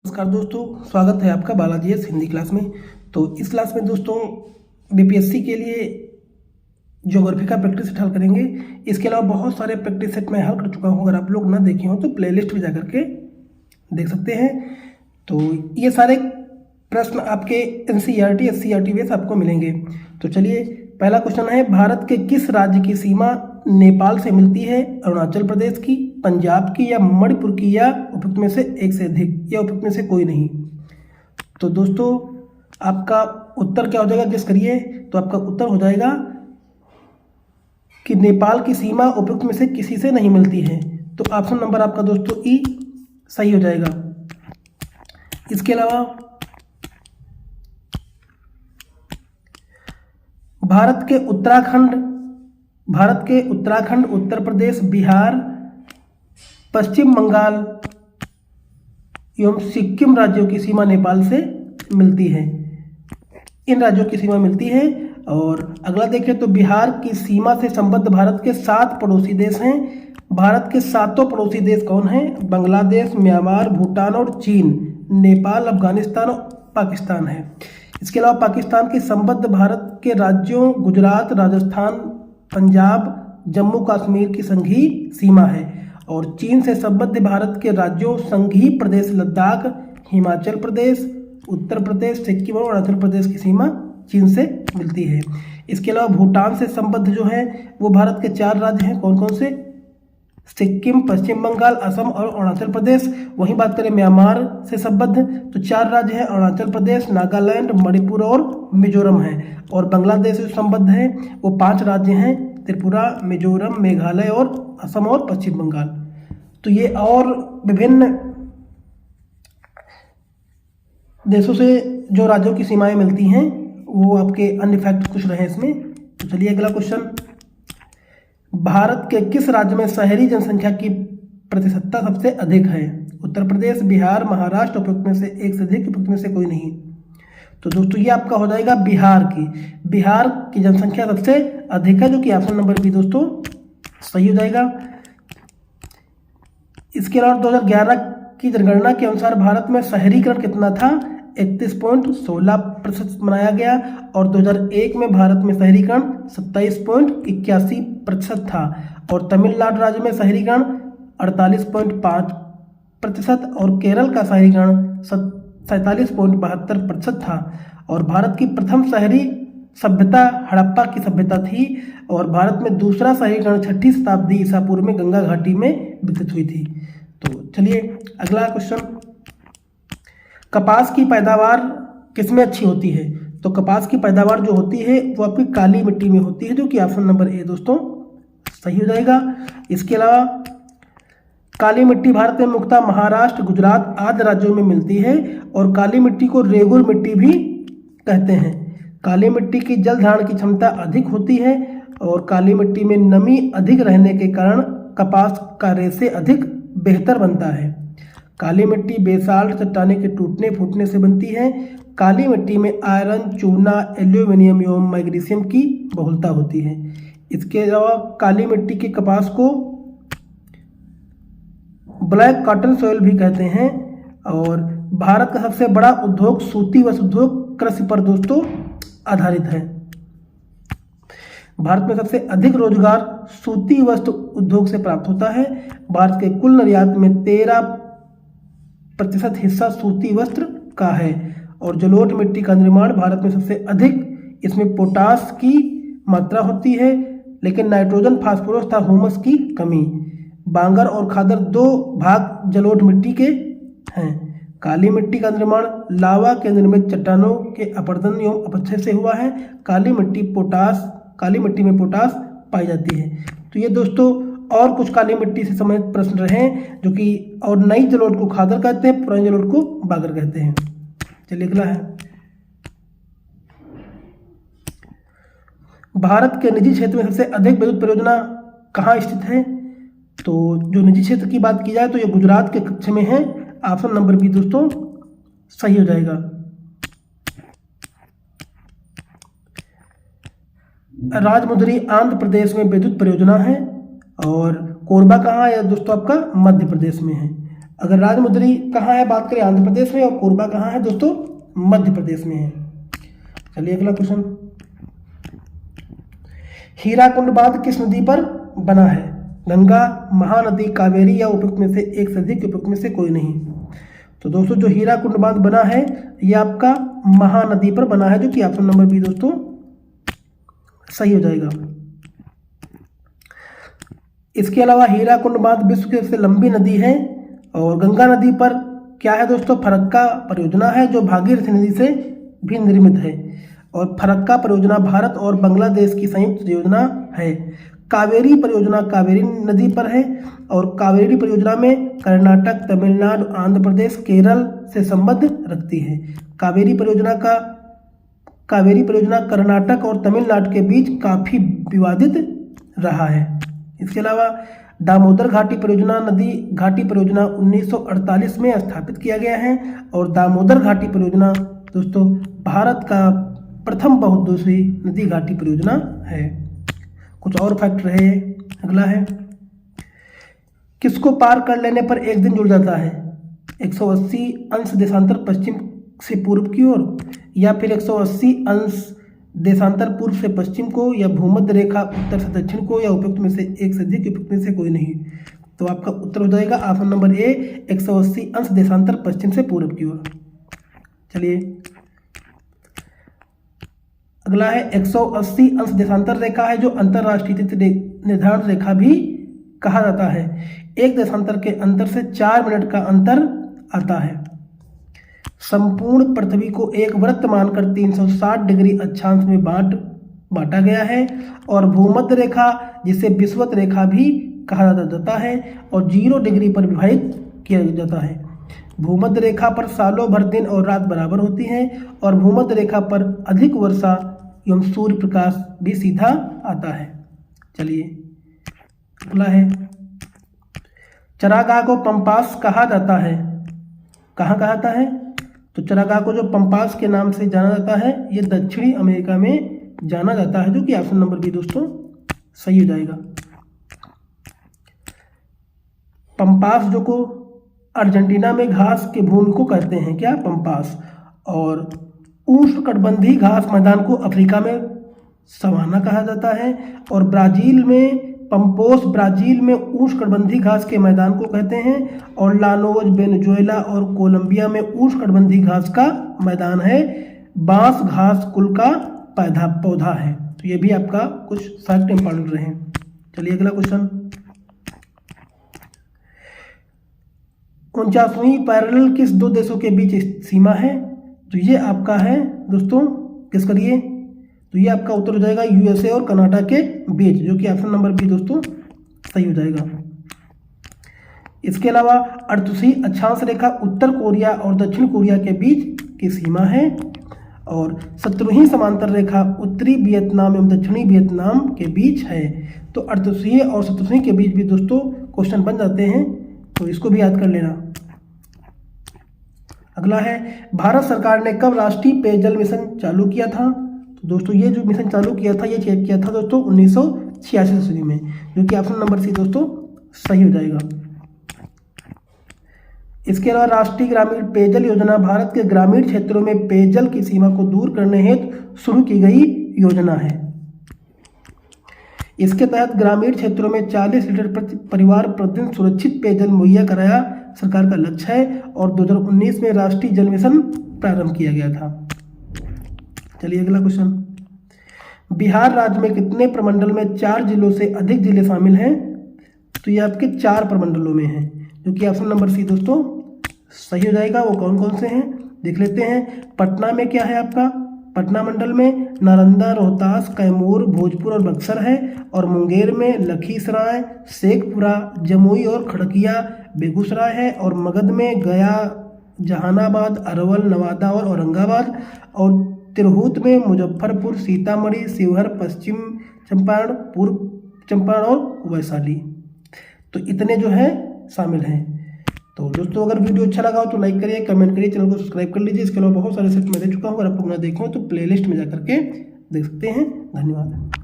नमस्कार दोस्तों, स्वागत है आपका बालाजी एस हिंदी क्लास में। तो इस क्लास में दोस्तों बीपीएससी के लिए ज्योग्राफी का प्रैक्टिस सेट हल करेंगे। इसके अलावा बहुत सारे प्रैक्टिस सेट मैं हल कर चुका हूँ। अगर आप लोग ना देखे हो तो प्लेलिस्ट में जाकर के देख सकते हैं। तो ये सारे प्रश्न आपके एनसीईआरटी एससीईआरटी बेस आपको मिलेंगे। तो चलिए, पहला क्वेश्चन है, भारत के किस राज्य की सीमा नेपाल से मिलती है? अरुणाचल प्रदेश की, पंजाब की या मणिपुर की, या उपयुक्त में से एक से अधिक, या उपयुक्त में से कोई नहीं? तो दोस्तों आपका उत्तर क्या हो जाएगा, गेस करिए। तो आपका उत्तर हो जाएगा कि नेपाल की सीमा उपयुक्त में से किसी से नहीं मिलती है। तो ऑप्शन नंबर आपका दोस्तों ई सही हो जाएगा। इसके अलावा भारत के उत्तराखंड, उत्तर प्रदेश, बिहार, पश्चिम बंगाल एवं सिक्किम राज्यों की सीमा नेपाल से मिलती है। इन राज्यों की सीमा मिलती है। और अगला देखें तो बिहार की सीमा से संबद्ध भारत के 7 पड़ोसी देश हैं। भारत के 7 पड़ोसी देश कौन हैं? बांग्लादेश, म्यांमार, भूटान और चीन, नेपाल, अफगानिस्तान और पाकिस्तान है। इसके अलावा पाकिस्तान के संबद्ध भारत के राज्यों गुजरात, राजस्थान, पंजाब, जम्मू कश्मीर की संघीय सीमा है। और चीन से संबद्ध भारत के राज्यों संघीय प्रदेश लद्दाख, हिमाचल प्रदेश, उत्तर प्रदेश, सिक्किम और अरुणाचल प्रदेश की सीमा चीन से मिलती है। इसके अलावा भूटान से संबद्ध जो है वो भारत के 4 राज्य हैं। कौन कौन से? सिक्किम, पश्चिम बंगाल, असम और अरुणाचल प्रदेश। वहीं बात करें म्यांमार से संबद्ध तो 4 राज्य हैं, अरुणाचल प्रदेश, नागालैंड, मणिपुर और मिजोरम है। और बांग्लादेश से संबद्ध है वो 5 राज्य हैं, त्रिपुरा, मिजोरम, मेघालय और असम और पश्चिम बंगाल। तो ये और विभिन्न देशों से जो राज्यों की सीमाएं मिलती हैं वो आपके अन्य फैक्ट कुछ रहे इसमें। तो चलिए अगला क्वेश्चन, भारत के किस राज्य में शहरी जनसंख्या की प्रतिशतता सबसे अधिक है? उत्तर प्रदेश, बिहार, महाराष्ट्र, उपयुक्त में से एक से अधिक, उपयुक्त में से कोई नहीं। तो दोस्तों ये आपका हो जाएगा बिहार की जनसंख्या सबसे अधिक है, जो कि ऑप्शन नंबर बी दोस्तों सही हो जाएगा। इसके अलावा 2011 की जनगणना के अनुसार भारत में शहरीकरण कितना था? 31.16% मनाया गया। और 2001 में भारत में शहरीकरण 27.81% था। और तमिलनाडु राज्य में शहरीकरण 48.5% और केरल का शहरीकरण 47.72% था। और भारत की प्रथम शहरी सभ्यता हड़प्पा की सभ्यता थी। और भारत में दूसरा शहरीकरण 6वीं शताब्दी ईसा पूर्व में गंगा घाटी में विकसित हुई थी। तो चलिए अगला क्वेश्चन, कपास की पैदावार किसमें अच्छी होती है? तो कपास की पैदावार जो होती है वो आपकी काली मिट्टी में होती है, जो कि ऑप्शन नंबर ए दोस्तों सही हो जाएगा। इसके अलावा काली मिट्टी भारत में मुख्यतः महाराष्ट्र, गुजरात आदि राज्यों में मिलती है। और काली मिट्टी को रेगुर मिट्टी भी कहते हैं। काली मिट्टी की जल धारण की क्षमता अधिक होती है। और काली मिट्टी में नमी अधिक रहने के कारण कपास का रेशे अधिक बेहतर बनता है। काली मिट्टी बेसाल्ट चट्टाने के टूटने फूटने से बनती है। काली मिट्टी में आयरन, चूना, एल्यूमिनियम एवं मैग्नीशियम की बहुलता होती है। इसके अलावा काली मिट्टी के कपास को ब्लैक कॉटन सॉइल भी कहते हैं। और भारत का सबसे बड़ा उद्योग सूती वस्त्र उद्योग कृषि पर दोस्तों आधारित है। भारत में सबसे अधिक रोजगार सूती वस्त्र उद्योग से प्राप्त होता है। भारत के कुल निर्यात में 13% हिस्सा सूती वस्त्र का है। और जलोढ़ मिट्टी का निर्माण भारत में सबसे अधिक, इसमें पोटास की मात्रा होती है, लेकिन नाइट्रोजन, फास्फोरस तथा ह्यूमस की कमी। बांगर और खादर 2 भाग जलोढ़ मिट्टी के हैं। काली मिट्टी का निर्माण लावा के निर्मित चट्टानों के अपरदन एवं अपक्षय से हुआ है। काली मिट्टी में पोटास पाई जाती है। तो ये दोस्तों और कुछ काली मिट्टी से संबंधित प्रश्न रहे, जो कि और नई जलोढ़ को खादर कहते हैं, पुरानी जलोढ़ को बागर कहते हैं। चलिए अगला है, भारत के निजी क्षेत्र में सबसे अधिक विद्युत परियोजना कहाँ स्थित है? तो जो निजी क्षेत्र की बात की जाए तो ये गुजरात के कच्छ में है। ऑप्शन नंबर बी दोस्तों सही हो जाएगा। राजमुंदरी आंध्र प्रदेश में विद्युत परियोजना है। और कोरबा कहाँ है दोस्तों? आपका मध्य प्रदेश में है। अगर राजमुंदरी कहाँ है बात करें आंध्र प्रदेश में, और कोरबा कहाँ है दोस्तों, मध्य प्रदेश में है। चलिए अगला क्वेश्चन, हीराकुंड बांध किस नदी पर बना है? गंगा, महानदी, कावेरी या उपयुक्त में से एक से अधिक, उपयुक्त में से कोई नहीं। तो दोस्तों जो हीराकुंड बांध बना है ये आपका महानदी पर बना है, जो कि ऑप्शन नंबर बी दोस्तों सही हो जाएगा। इसके अलावा हीराकुंड बांध विश्व की सबसे लंबी नदी है, और गंगा नदी पर क्या है दोस्तों, फरक्का परियोजना है जो भागीरथी नदी से भी निर्मित है, और फरक्का परियोजना भारत और बांग्लादेश की संयुक्त योजना है। कावेरी परियोजना कावेरी नदी पर है, और कावेरी परियोजना में कर्नाटक, तमिलनाडु, आंध्र प्रदेश, केरल से संबंध रखती है। कावेरी परियोजना कर्नाटक और तमिलनाडु के बीच काफी विवादित रहा है। इसके अलावा दामोदर घाटी परियोजना नदी घाटी परियोजना 1948 में स्थापित किया गया है, और दामोदर घाटी परियोजना दोस्तों भारत का प्रथम बहुउद्देशीय नदी घाटी परियोजना है। कुछ और फैक्ट रहे, अगला है, किसको पार कर लेने पर एक दिन जुड़ जाता है? 180 अंश देशांतर पश्चिम से पूर्व की ओर, या फिर 180 अंश देशांतर पूर्व से पश्चिम को, या भूमध्य रेखा उत्तर से दक्षिण को, या उपयुक्त में से एक से अधिक, उपयुक्त में से कोई नहीं। तो आपका उत्तर हो जाएगा ऑप्शन नंबर ए 180 अंश देशांतर पश्चिम से पूर्व की ओर। चलिए अगला है 180 अंश देशांतर रेखा है जो अंतरराष्ट्रीय तिथि निर्धारण रेखा भी कहा जाता है। एक देशांतर के अंतर से 4 मिनट का अंतर आता है। संपूर्ण पृथ्वी को एक वृत्त मानकर 360 डिग्री अक्षांश में बांटा गया है, और भूमध्य रेखा जिसे विषुवत रेखा भी कहा जाता है और 0 डिग्री पर विभाजित किया जाता है। भूमध्य रेखा पर सालों भर दिन और रात बराबर होती हैं, और भूमध्य रेखा पर अधिक वर्षा एवं सूर्य प्रकाश भी सीधा आता है। चलिए अगला है, चरागाह को पंपास कहा जाता है। कहाँ कहा जाता है? तो चरागाह को जो पंपास के नाम से जाना जाता है ये दक्षिणी अमेरिका में जाना जाता है, जो कि ऑप्शन नंबर बी दोस्तों सही हो जाएगा। पंपास जो को अर्जेंटीना में घास के भूमि को कहते हैं क्या, पंपास, और उष्णकटिबंधीय घास मैदान को अफ्रीका में सवाना कहा जाता है, और ब्राजील में पंपोस ब्राजील में उष्णकटिबंधीय घास के मैदान को कहते हैं, और लानोज वेनेजुएला और कोलंबिया में उष्णकटिबंधीय घास का मैदान है। बांस घास कुल का पौधा है। तो ये भी आपका कुछ फैक्ट इंपॉर्टेंट रहे। चलिए अगला क्वेश्चन, 49वीं पैरेलल किस दो देशों के बीच सीमा है? तो ये आपका है दोस्तों, किस करिए, तो ये आपका उत्तर हो जाएगा यूएसए और कनाडा के बीच, जो कि ऑप्शन नंबर बी दोस्तों सही हो जाएगा। इसके अलावा 38वीं अक्षांश रेखा उत्तर कोरिया और दक्षिण कोरिया के बीच की सीमा है, और 17वीं समांतर रेखा उत्तरी वियतनाम एवं दक्षिणी वियतनाम के बीच है। तो 38वीं और 17वीं के बीच भी दोस्तों क्वेश्चन बन जाते हैं, तो इसको भी याद कर लेना। अगला है, भारत सरकार ने कब राष्ट्रीय पेयजल मिशन चालू किया था? तो दोस्तों ये जो मिशन चालू किया था ये चेक किया था दोस्तों 1986 ईस्वी में, जो कि ऑप्शन नंबर सी दोस्तों सही हो जाएगा। इसके अलावा राष्ट्रीय ग्रामीण पेयजल योजना भारत के ग्रामीण क्षेत्रों में पेयजल की सीमा को दूर करने हेतु शुरू की गई योजना है। इसके तहत ग्रामीण क्षेत्रों में 40 लीटर प्रति परिवार प्रतिदिन सुरक्षित पेयजल मुहैया कराया सरकार का लक्ष्य है, और 2019 में राष्ट्रीय जल मिशन प्रारंभ किया गया था। चलिए अगला क्वेश्चन, बिहार राज्य में कितने प्रमंडल में 4 जिलों से अधिक जिले शामिल हैं? तो ये आपके 4 प्रमंडलों में हैं, जो कि ऑप्शन नंबर सी दोस्तों सही हो जाएगा। वो कौन कौन से हैं देख लेते हैं। पटना में क्या है आपका, पटना मंडल में नालंदा, रोहतास, कैमूर, भोजपुर और बक्सर है, और मुंगेर में लखीसराय, शेखपुरा, जमुई और खड़किया बेगूसराय है, और मगध में गया, जहानाबाद, अरवल, नवादा और औरंगाबाद, और तिरहुत में मुजफ्फरपुर, सीतामढ़ी, शिवहर, पश्चिम चंपारण, पूर्व चंपारण और वैशाली। तो इतने जो है शामिल हैं। तो दोस्तों अगर वीडियो अच्छा लगा हो तो लाइक करिए, कमेंट करिए, चैनल को सब्सक्राइब कर लीजिए। इसके अलावा बहुत सारे सेट मैं दे चुका हूँ, अगर आप लोग ना देखें तो प्लेलिस्ट में जाकर के देख सकते हैं। धन्यवाद।